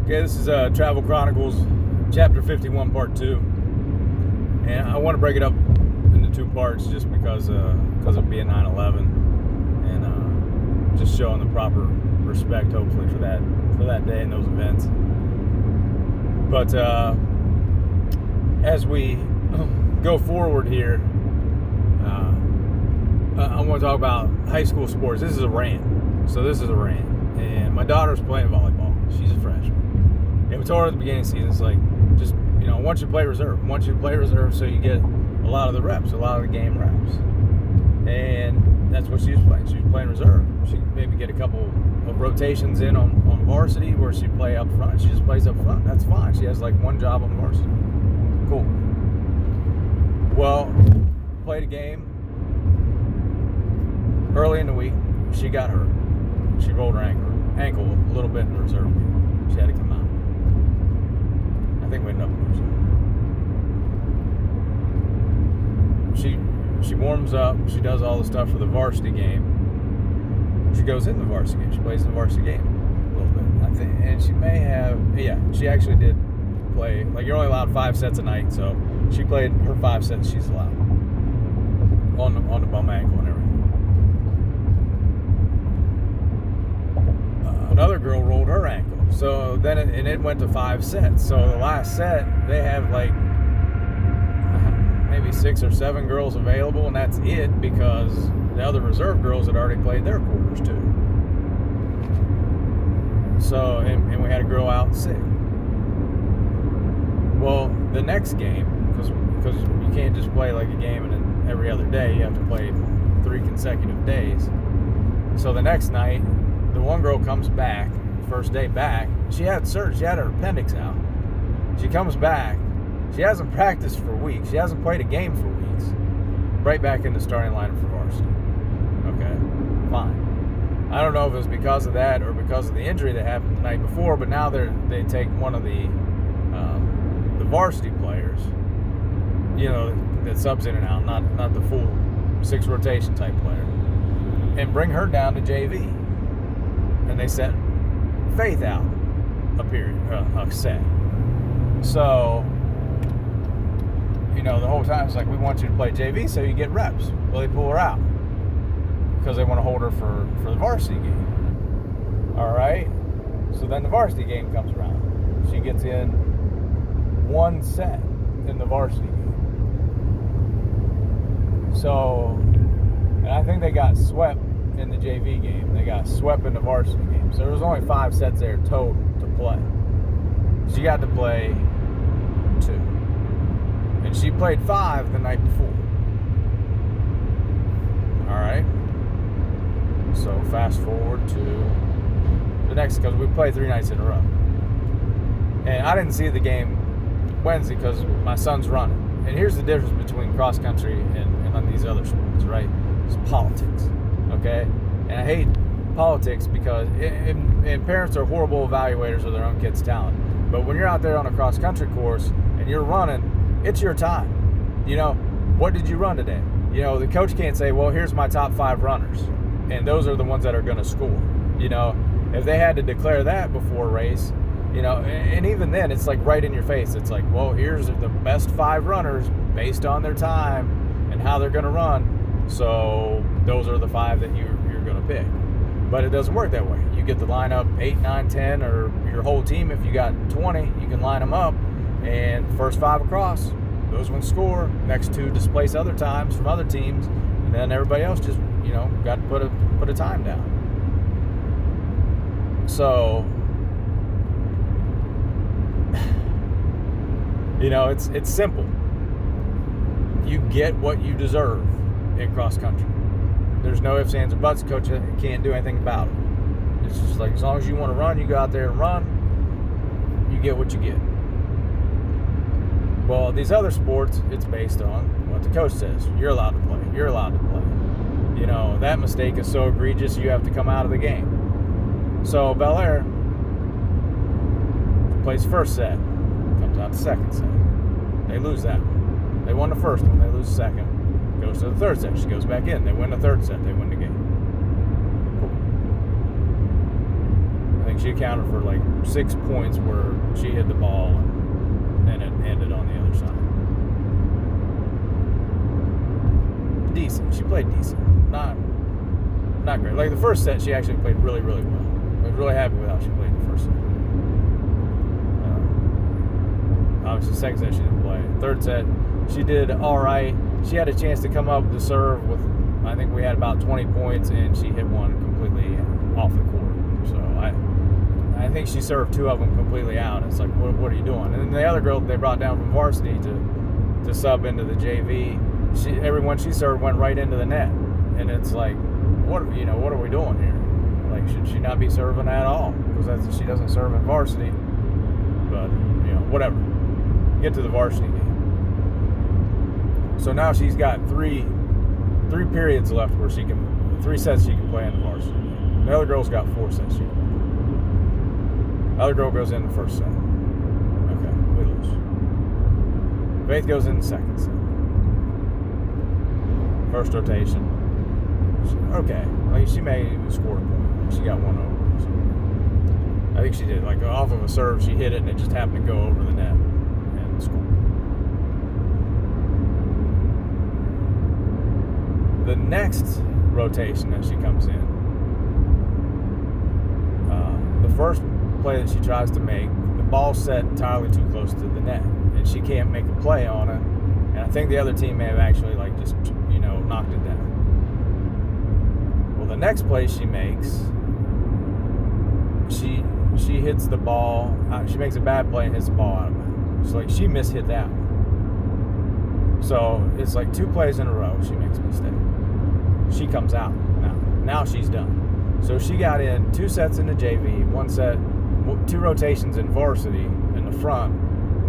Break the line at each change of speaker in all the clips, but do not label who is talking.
Okay, this is Travel Chronicles, Chapter 51, Part 2. And I want to break it up into two parts just because of being 9/11 and just showing the proper respect, hopefully, for that day and those events. But as we go forward here, I want to talk about high school sports. This is a rant. So this is a rant. And my daughter's playing volleyball. She's a freshman. And we told her at the beginning of the season, it's like, just, I want you to play reserve. I want you to play reserve so you get a lot of the reps, a lot of the game reps. And that's what she was playing. She was playing reserve. She could maybe get a couple of rotations in on varsity where she'd play up front. She just plays up front. That's fine. She has like one job on varsity. Cool. Well, played a game early in the week. She got hurt. She rolled her ankle a little bit in the reserve game. She had to come out. I think we ended up losing. She warms up. She does all the stuff for the varsity game. She goes in the varsity game. She plays in the varsity game a little bit, I think. And she may have, she actually did play. Like, you're only allowed 5 sets a night, so she played her 5 sets she's allowed on the bum ankle and everything. Another girl rolled her ankle. So then it went to 5 sets. So the last set, they have like maybe 6 or 7 girls available, and that's it because the other reserve girls had already played their quarters too. So, and we had a girl out sick. Well, the next game, because you can't just play like a game and then every other day, you have to play 3 consecutive days. So the next night, the one girl comes back, first day back. She had surgery. She had her appendix out. She comes back. She hasn't practiced for weeks. She hasn't played a game for weeks. Right back in the starting lineup for varsity. Okay, fine. I don't know if it was because of that or because of the injury that happened the night before, but now they take one of the varsity players, that subs in and out, not the full 6 rotation type player, and bring her down to JV. And they set Faith out a set. So, the whole time it's like, we want you to play JV so you get reps. Well, they pull her out because they want to hold her for the varsity game. All right. So then the varsity game comes around. She gets in 1 set in the varsity game. So, and I think they got swept in the JV game. They got swept in the varsity game. So there was only 5 sets there total to play. She got to play 2. And she played 5 the night before. Alright. So fast forward to the next, because we played 3 nights in a row. And I didn't see the game Wednesday because my son's running. And here's the difference between cross country and on these other sports, right? It's politics. Okay, and I hate politics because and parents are horrible evaluators of their own kids' talent. But when you're out there on a cross-country course and you're running, it's your time. What did you run today? The coach can't say, well, here's my top 5 runners, and those are the ones that are going to score. If they had to declare that before a race, and even then, it's like right in your face. It's like, well, here's the best 5 runners based on their time and how they're going to run. So those are the 5 that you're going to pick. But it doesn't work that way. You get to line up 8, 9, 10, or your whole team. If you got 20, you can line them up. And first 5 across, those ones score. Next 2 displace other times from other teams. And then everybody else just, got to put a time down. So, it's simple. You get what you deserve in cross country. There's no ifs, ands, or buts. Coach can't do anything about it. It's just like, as long as you want to run, you go out there and run. You get what you get. Well, these other sports, it's based on what the coach says. You're allowed to play. You're allowed to play. That mistake is so egregious, you have to come out of the game. So Bel Air plays first set, comes out the second set. They lose that one. They won the first one. They lose the second. Goes to the third set. She goes back in. They win the third set. They win the game. Cool. I think like she accounted for like 6 points where she hit the ball and then it ended on the other side. Decent. She played decent. Not great. Like the first set, she actually played really, really well. I was really happy with how she played the first set. Obviously, second set she didn't play. Third set, she did all right. She had a chance to come up to serve with, I think we had about 20 points, and she hit one completely off the court. So I think she served 2 of them completely out. It's like, what are you doing? And then the other girl that they brought down from varsity to sub into the JV, everyone she served went right into the net. And it's like, what are we doing here? Like, should she not be serving at all? Because she doesn't serve in varsity. But, whatever. Get to the varsity game. So now she's got three periods left where 3 sets she can play in the varsity game. The other girl's got 4 sets she can play. The other girl goes in the first set. Okay, we lose. Faith goes in the second set. First rotation. Okay, like she may even score a point. She got 1 over. So I think she did. Like off of a serve, she hit it and it just happened to go over the net and score. The next rotation that she comes in, the first play that she tries to make, the ball's set entirely too close to the net, and she can't make a play on it. And I think the other team may have actually just knocked it down. Well, the next play she makes, she hits the ball. She makes a bad play and hits the ball out of bounds. It's like she mishit that one. So it's like 2 plays in a row she makes a mistake. She comes out now she's done. So she got in 2 sets in the JV, 1 set, 2 rotations in varsity in the front,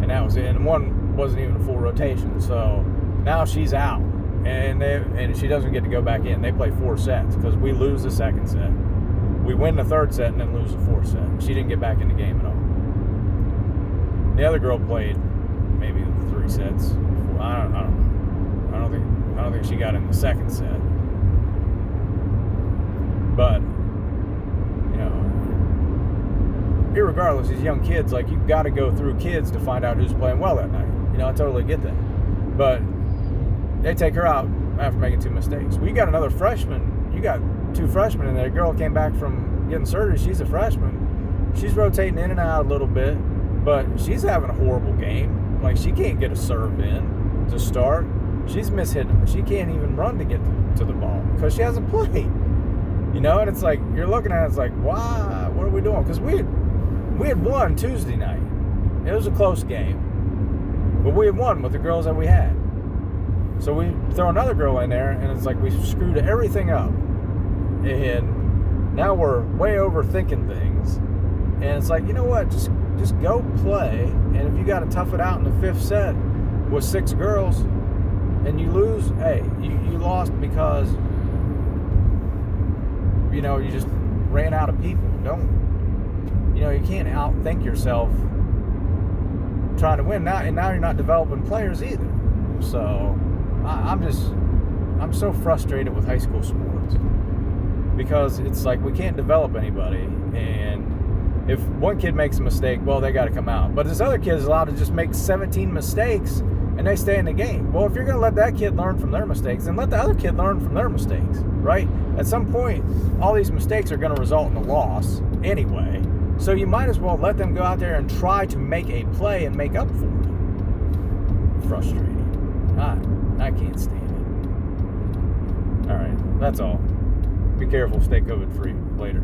and that was it. And 1 wasn't even a full rotation. So now she's out, and she doesn't get to go back in. They play 4 sets because we lose the second set, we win the third set, and then lose the fourth set. She didn't get back in the game at all. The other girl played maybe 3 sets. I don't know. I don't think she got in the second set. But irregardless, these young kids, like, you've got to go through kids to find out who's playing well that night. I totally get that. But they take her out after making 2 mistakes. We got another freshman. You got 2 freshmen in there. A girl came back from getting surgery. She's a freshman. She's rotating in and out a little bit, but she's having a horrible game. Like, she can't get a serve in to start. She's mishitting them. She can't even run to get to the ball because she hasn't played. And it's like, you're looking at it, it's like, why? What are we doing? Because we had won Tuesday night. It was a close game, but we had won with the girls that we had. So we throw another girl in there, and it's like we screwed everything up. And now we're way overthinking things. And it's like, you know what? Just go play. And if you got to tough it out in the 5th set with 6 girls, and you lose, hey, you lost because you just ran out of people. You can't outthink yourself trying to win now, and now you're not developing players either. So I'm so frustrated with high school sports because it's like we can't develop anybody, and if one kid makes a mistake, well, they got to come out. But this other kid is allowed to just make 17 mistakes and they stay in the game. Well, if you're going to let that kid learn from their mistakes, then let the other kid learn from their mistakes, right? At some point, all these mistakes are going to result in a loss anyway. So you might as well let them go out there and try to make a play and make up for it. Frustrating. I can't stand it. All right, that's all. Be careful. Stay COVID-free. Later.